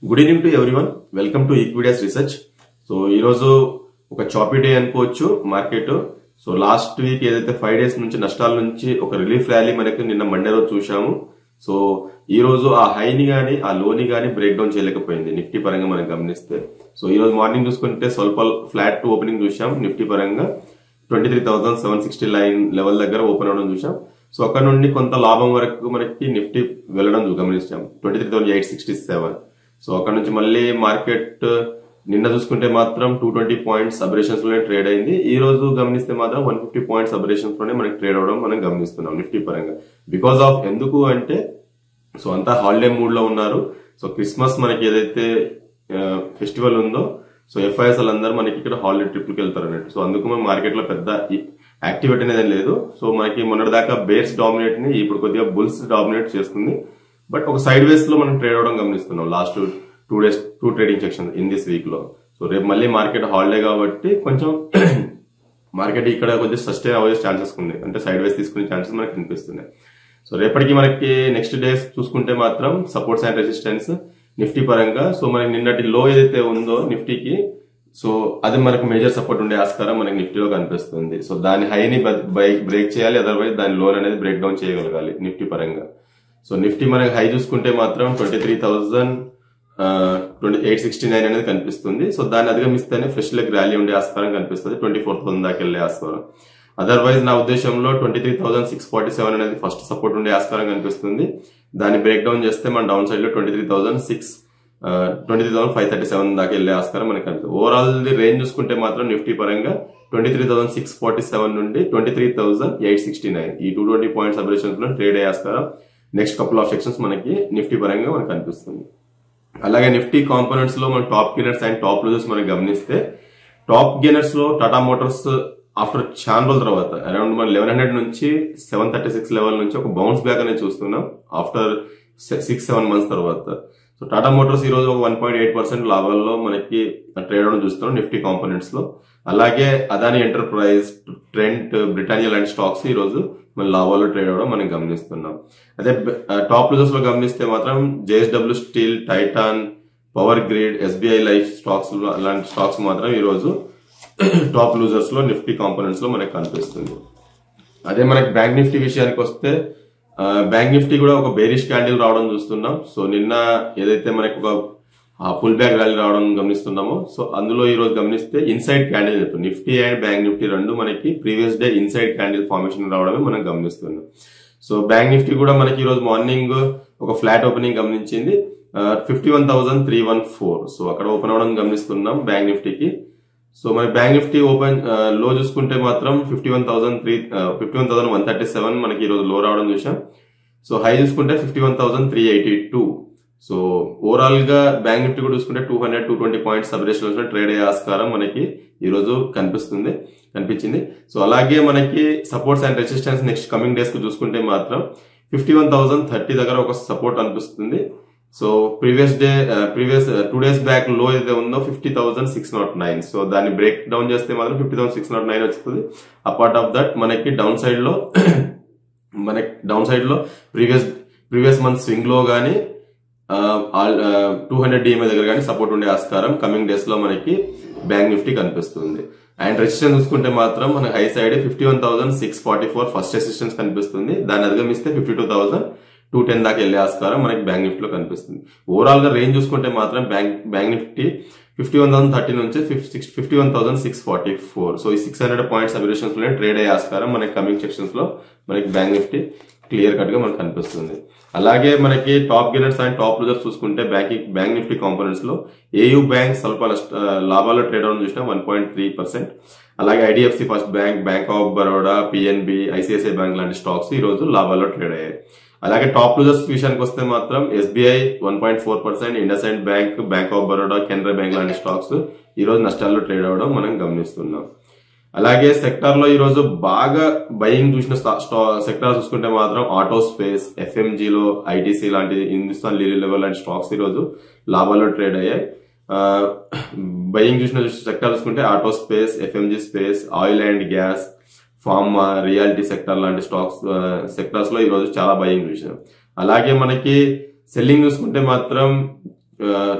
Good evening to everyone. Welcome to Equidias research. So ఈ రోజు ఒక చాపీ డే అనుకోవచ్చు మార్కెట్. సో లాస్ట్ వీక్ ఏదైతే 5 డేస్ నుంచి నష్టాల నుంచి ఒక రిలీఫ్ ర్యాలీ మనకి నిన్న మండే రోజు చూసాము. సో ఈ రోజు ఆ హైని గానీ ఆ లోని గానీ బ్రేక్ డౌన్ చేయలేకపోయింది నిఫ్టీ పరంగా మనం గమనిస్తే. సో ఈ రోజు మార్నింగ్ చూసుకుంటే స్వల్ప ఫ్లాట్ టు ఓపెనింగ్ చూసాం. నిఫ్టీ పరంగా 23,769 లెవెల్ దగ్గర ఓపెన్ అవడం చూసాం. సో అక్కడ నుండి కొంత లాభం వరకు మనకి నిఫ్టీ వెళ్ళడం గమనించాం 23,867. సో అక్కడ నుంచి మళ్ళీ మార్కెట్ నిన్న చూసుకుంటే మాత్రం 220 పాయింట్స్ అబరేషన్స్ లోనే ట్రేడ్ అయింది. ఈ రోజు గమనిస్తే మాత్రం 150 పాయింట్స్ అబరేషన్స్ లోనే మనకి ట్రేడ్ అవడం మనం గమనిస్తున్నాం నిఫ్టీ పరంగా. బికాస్ ఆఫ్ ఎందుకు అంటే సో అంతా హాలిడే మూడ్ లో ఉన్నారు. సో క్రిస్మస్ మనకి ఏదైతే ఫెస్టివల్ ఉందో సో ఎఫ్ఐఎస్ అందరూ మనకి ఇక్కడ హాలిడే ట్రిప్కి వెళ్తారు అన్నట్టు. సో అందుకు మన మార్కెట్ లో పెద్ద యాక్టివిటీ అనేది లేదు. సో మనకి మొన్నటి దాకా బేర్స్ డామినేట్ ని ఇప్పుడు కొద్దిగా బుల్స్ డామినేట్ చేస్తుంది. బట్ ఒక సైడ్ వేస్ లో మనం ట్రేడ్ అవడం గమనిస్తున్నాం last 2 days 2 trading section in this week లో. సో రేపు మళ్ళీ మార్కెట్ హాలిడే కాబట్టి కొంచెం మార్కెట్ ఇక్కడ కొంచెం సస్టైన్ అయ్యే ఛాన్సెస్ ఉన్నాయి, అంటే సైడ్ వేస్ తీసుకునే ఛాన్సెస్ మనకి కనిపిస్తున్నాయి. సో రేపటికి మనకి నెక్స్ట్ డేస్ చూసుకుంటే మాత్రం సపోర్ట్స్ అండ్ రెసిస్టెన్స్ నిఫ్టీ పరంగా. సో మనకి నిన్నటి లో ఏదైతే ఉందో నిఫ్టీకి, సో అది మనకు మేజర్ సపోర్ట్ ఉండే ఆస్కారం మనకి నిఫ్టీలో కనిపిస్తుంది. సో దాని హైని బ్రేక్ చేయాలి, అదర్వైజ్ దాని లోన్ అనేది బ్రేక్ డౌన్ చేయగలగాలి నిఫ్టీ పరంగా. సో నిఫ్టీ మనకి హై చూసుకుంటే మాత్రం 23,869 అనేది కనిపిస్తుంది. సో దాన్ని అధిగమిస్తేనే ఫ్రెష్ లెగ్ ర్యాలీ ఉండే ఆస్కారం కనిపిస్తుంది, 24,000 దాకా వెళ్లే ఆస్కారం. అదర్వైజ్ నా ఉద్దేశంలో 23,647 అనేది ఫస్ట్ సపోర్ట్ ఉండే ఆస్కారం కనిపిస్తుంది. దాన్ని బ్రేక్ డౌన్ చేస్తే మన డౌన్ సైడ్ లో 23,537 దాకా వెళ్లే ఆస్కారం మనకి కనిపిస్తుంది. ఓవరాల్ రేంజ్ చూసుకుంటే మాత్రం నిఫ్టీ పరంగా 23,647 నుండి 23,869 ఈ 220 పాయింట్స్ అబరేషన్స్ లో ట్రేడ్ అయ్యే ఆస్కారం నెక్స్ట్ కపుల్ ఆఫ్ సెక్షన్స్ మనకి నిఫ్టీ పరంగా మనకు కనిపిస్తుంది. అలాగే నిఫ్టీ కాంపోనెంట్స్ లో మన top gainers and top losers మనం గమనిస్తే, టాప్ గెయినర్స్ లో టాటా మోటార్స్ ఆఫ్టర్ చాలా రోజుల తర్వాత అరౌండ్ మన 1100 నుంచి 736 లెవెల్ నుంచి ఒక బౌన్స్ బ్యాక్ అనేది చూస్తున్నాం ఆఫ్టర్ 6-7 మంత్స్ తర్వాత. సో టాటా మోటార్స్ ఈ రోజు ఒక 1.8% లాభాల్లో మనకి ట్రేడ్ అవడం చూస్తున్నాం నిఫ్టీ కాంపోనెంట్స్ లో. అలాగే అదాని ఎంటర్ప్రైజ్, ట్రెంట్, బ్రిటానియా లాంటి స్టాక్స్ ఈ రోజు మన లాభాల్లో ట్రేడ్ అవడం మనం గమనిస్తున్నాం. అదే టాప్ లూజర్స్ లో గమనిస్తే మాత్రం JSW steel, Titan, power grid, SBI life stocks అలాంటి స్టాక్స్ మాత్రం ఈ రోజు టాప్ లూజర్స్ లో నిఫ్టీ కాంపోనెంట్స్ లో మనకి కనిపిస్తుంది. అదే మనకి బ్యాంక్ నిఫ్టీ విషయానికి వస్తే, బ్యాంక్ నిఫ్టీ కూడా ఒక బేరిష్ క్యాండిల్ రావడం చూస్తున్నాం. సో నిన్న ఏదైతే మనకి ఒక పుల్ బ్యాక్ ర్యాలీ రావడం గమనిస్తున్నామో, సో అందులో ఈ రోజు గమనిస్తే inside candle Nifty and bank Nifty రెండు మనకి previous day inside candle formation రావడమే మనం గమనిస్తున్నాం. సో బ్యాంక్ నిఫ్టీ కూడా మనకి ఈ రోజు మార్నింగ్ ఒక ఫ్లాట్ ఓపెనింగ్ గమనించింది 51,314. సో అక్కడ ఓపెన్ అవడం గమనిస్తున్నాం బ్యాంక్ నిఫ్టీకి. సో మన బ్యాంక్ నిఫ్టీ ఓపెన్ లో చూసుకుంటే మాత్రం 51,137 మనకి ఈ రోజు లో రావడం చూసాం. సో హై చూసుకుంటే 51,382. సో ఓవరాల్ గా బ్యాంక్ నిఫ్టీ కూడా చూసుకుంటే 220 పాయింట్స్ అబరేషన్ ట్రేడ్ అయ్యే ఆస్కారం మనకి ఈ రోజు కనిపించింది. సో అలాగే మనకి supports and resistance next coming days కు చూసుకుంటే మాత్రం 51,030 దగ్గర ఒక సపోర్ట్ అనిపిస్తుంది. సో ప్రీవియస్ 2 డేస్ బ్యాక్ లో ఏదైతే ఉందో 50,609. సో దాన్ని బ్రేక్ డౌన్ చేస్తే మాత్రం 50,609 వస్తుంది. అపార్ట్ ఆఫ్ దట్ మనకి డౌన్ సైడ్ లో ప్రీవియస్ మంత్ స్వింగ్ లో గానీ 200 DMA దగ్గర కానీ సపోర్ట్ ఉండే ఆస్కారం కమింగ్ డేస్ లో మనకి బ్యాంక్ నిఫ్టీ కనిపిస్తుంది. అండ్ రెసిస్టెన్స్ చూసుకుంటే మాత్రం మన హై సైడ్ 51,644 ఫస్ట్ రెసిస్టెన్స్ కనిపిస్తుంది. దాన్ని అధిగమిస్తే 52,210 దాకా వెళ్లే ఆస్కారం మనకి బ్యాంక్ నిఫ్టీలో కనిపిస్తుంది. ఓవరాల్ గా రేంజ్ చూసుకుంటే మాత్రం బ్యాంక్ నిఫ్టీ 51,030 నుంచి 51,644. సో ఈ 600 పాయింట్స్ అబరేషన్స్ లో ట్రేడ్ అయ్యే ఆస్కారం మనకి కమింగ్ సెక్షన్స్ లో మనకి బ్యాంక్ నిఫ్టీ క్లియర్ కట్ గా మనకు కనిపిస్తుంది. అలాగే మనకి top gainers and top losers చూసుకుంటే బ్యాంక్ నిఫ్టీ కాంపోనెంట్స్ లో ఏయూ బ్యాంక్ స్వల్ప లాభాల్లో ట్రేడ్ అవడం చూసినా 1.3%. అలాగే IDFC first bank, bank of Baroda, PNB, ICICI bank లాంటి స్టాక్స్ ఈ రోజు లాభాల్లో ట్రేడ్ అయ్యాయి. అలాగే టాప్ లూజర్స్ విషయానికి వస్తే మాత్రం SBI 1.4%, IndusInd bank, bank of Baroda, Canara bank లాంటి స్టాక్స్ ఈ రోజు నష్టాల్లో ట్రేడ్ అవడం మనం గమనిస్తున్నాం. అలాగే సెక్టార్ లో ఈ రోజు బాగా బయింగ్ చూసిన సెక్టార్ చూసుకుంటే మాత్రం ఆటో స్పేస్, ఎఫ్ఎంజీ లో ఐటీసీ లాంటి, హిందుస్థాన్ లీవర్ లాంటి స్టాక్స్ ఈ రోజు లాభాల్లో ట్రేడ్ అయ్యాయి. బయింగ్ చూసిన సెక్టార్ చూసుకుంటే auto space, FMG space, oil and gas, pharma, reality sector లాంటి సెక్టార్స్ లో ఈ రోజు చాలా బయింగ్ చూసాం. అలాగే మనకి సెల్లింగ్ చూసుకుంటే మాత్రం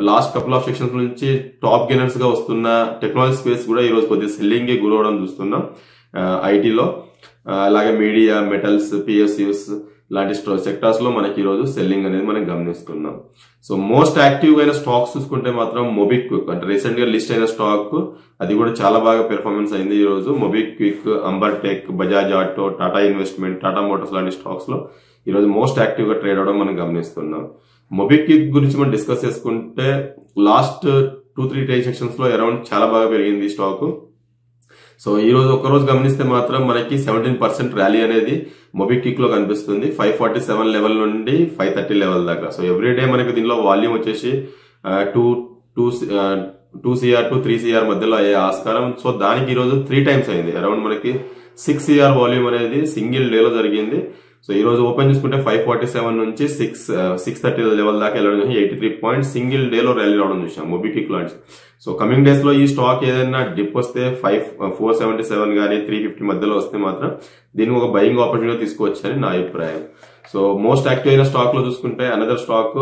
లాస్ట్ కపుల్ ఆఫ్ సెక్షన్స్ నుంచి టాప్ గెయినర్స్ గా వస్తున్న టెక్నాలజీ స్పేస్ కూడా ఈ రోజు కొద్దిగా సెల్లింగ్ కి గురవడం చూస్తున్నాం. ఐటీలో అలాగే మీడియా, మెటల్స్, పిఎస్యూస్ లాంటి సెక్టార్స్ లో మనకి ఈ రోజు సెల్లింగ్ అనేది మనం గమనిస్తున్నాం. సో మోస్ట్ యాక్టివ్ అయిన స్టాక్స్ చూసుకుంటే మాత్రం మొబిక్విక్, అంటే రీసెంట్ గా లిస్ట్ అయిన స్టాక్, అది కూడా చాలా బాగా పెర్ఫార్మెన్స్ అయింది ఈ రోజు. MobiKwik, Amber tech, Bajaj auto, Tata investment, Tata motors లాంటి స్టాక్స్ లో ఈ రోజు మోస్ట్ యాక్టివ్ గా ట్రేడ్ అవడం మనం గమనిస్తున్నాం. మొబిక్విక్ గురించి మనం డిస్కస్ చేసుకుంటే లాస్ట్ 2-3 ట్రేడ్ సెక్షన్స్ లో అరౌండ్ చాలా బాగా పెరిగింది ఈ స్టాక్. సో ఈ రోజు ఒక్కరోజు గమనిస్తే మాత్రం మనకి 17% ర్యాలీ అనేది మొబిక్విక్ లో కనిపిస్తుంది. 547 లెవెల్ నుండి 530 లెవెల్ దాకా. సో ఎవ్రీ డే మనకి దీనిలో వాల్యూమ్ వచ్చేసి 2 CR to 3 CR మధ్యలో అయ్యే ఆస్కారం. సో దానికి ఈ రోజు 3 టైమ్స్ అయింది. అరౌండ్ మనకి 6 CR వాల్యూమ్ అనేది సింగిల్ డే లో జరిగింది. సో ఈ రోజు ఓపెన్ చూసుకుంటే 547 నుంచి 630 లెవెల్ దాకా వెళ్ళడం, 83 పాయింట్స్ సింగిల్ డే లో ర్యాలీ రావడం చూసాం మొబిక్విక్ లాంటి. సో కమింగ్ డేస్ లో ఈ స్టాక్ ఏదైనా డిప్ వస్తే 477 గానీ 350 మధ్యలో వస్తే మాత్రం దీన్ని ఒక బయింగ్ ఆపర్చునిటీ తీసుకోవచ్చని నా అభిప్రాయం. సో మోస్ట్ యాక్టివ్ అయిన స్టాక్ లో చూసుకుంటే another stock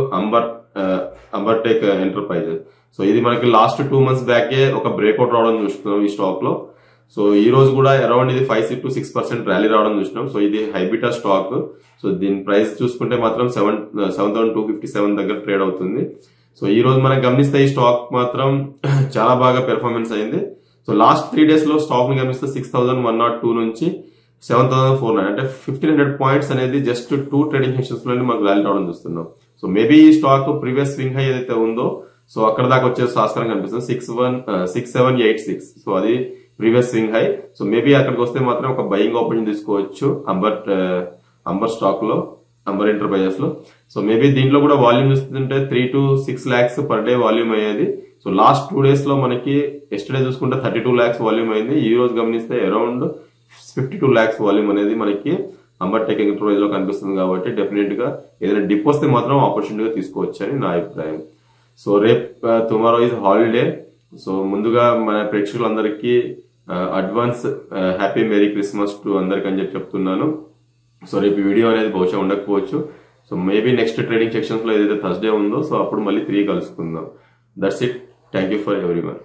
Amber tech enterprises. So ఇది మనకి లాస్ట్ 2 months బ్యాకే ఒక బ్రేక్అవుట్ రావడం చూస్తున్నాం ఈ స్టాక్ లో. సో ఈ రోజు కూడా అరౌండ్ ఇది 5 to 6% ర్యాలీ రావడం చూసినాం. సో ఇది హైబిటా స్టాక్. సో దీని ప్రైస్ చూసుకుంటే మాత్రం 7,257 దగ్గర ట్రేడ్ అవుతుంది. సో ఈ రోజు మనం గమనిస్తే ఈ స్టాక్ మాత్రం చాలా బాగా పెర్ఫార్మెన్స్ అయింది. సో లాస్ట్ 3 days లో స్టాక్ ని గమనిస్తే 6,102 నుంచి 7,409, అంటే 1,500 పాయింట్స్ అనేది జస్ట్ 2 ట్రేడింగ్ సెషన్స్ లో మనకు ర్యాలీ రావడం చూస్తున్నాం. సో మేబీ ఈ స్టాక్ ప్రీవియస్ స్వింగ్ హై ఏదైతే ఉందో సో అక్కడ దాకా వచ్చే ఆస్కారం కనిపిస్తుంది 6786. సో అది previous swing high. So maybe అక్కడికి వస్తే మాత్రం ఒక బయింగ్ ఆపర్చునిటీ తీసుకోవచ్చు అంబర్ స్టాక్ లో, అంబర్ ఎంటర్ప్రైజెస్ లో. సో మేబీ దీంట్లో కూడా వాల్యూమ్ చూస్తుంటే 3 to 6 lakhs per day volume అయ్యేది. సో లాస్ట్ 2 days లో మనకి ఎస్టర్డే చూసుకుంటే 32 lakhs వాల్యూమ్ అయింది. ఈ రోజు గమనిస్తే అరౌండ్ 52 lakhs వాల్యూమ్ అనేది మనకి అంబర్ టెక్ ఎంటర్ప్రైజ్ లో కనిపిస్తుంది. కాబట్టి డెఫినెట్ గా ఏదైనా డిప్ వస్తే మాత్రం ఆపర్చునిటీగా తీసుకోవచ్చు అని నా అభిప్రాయం. సో రేపు టుమారో ఇస్ హాలిడే. సో ముందుగా మన ప్రేక్షకులందరికీ advance happy merry Christmas to అందరికి అని చెప్తున్నాను. సో రేపు వీడియో అనేది బహుశా ఉండకపోవచ్చు. So maybe next trading sections లో ఏదైతే థర్స్డే ఉందో సో అప్పుడు మళ్ళీ 3 కలుసుకుందాం. That's it. Thank you for everyone.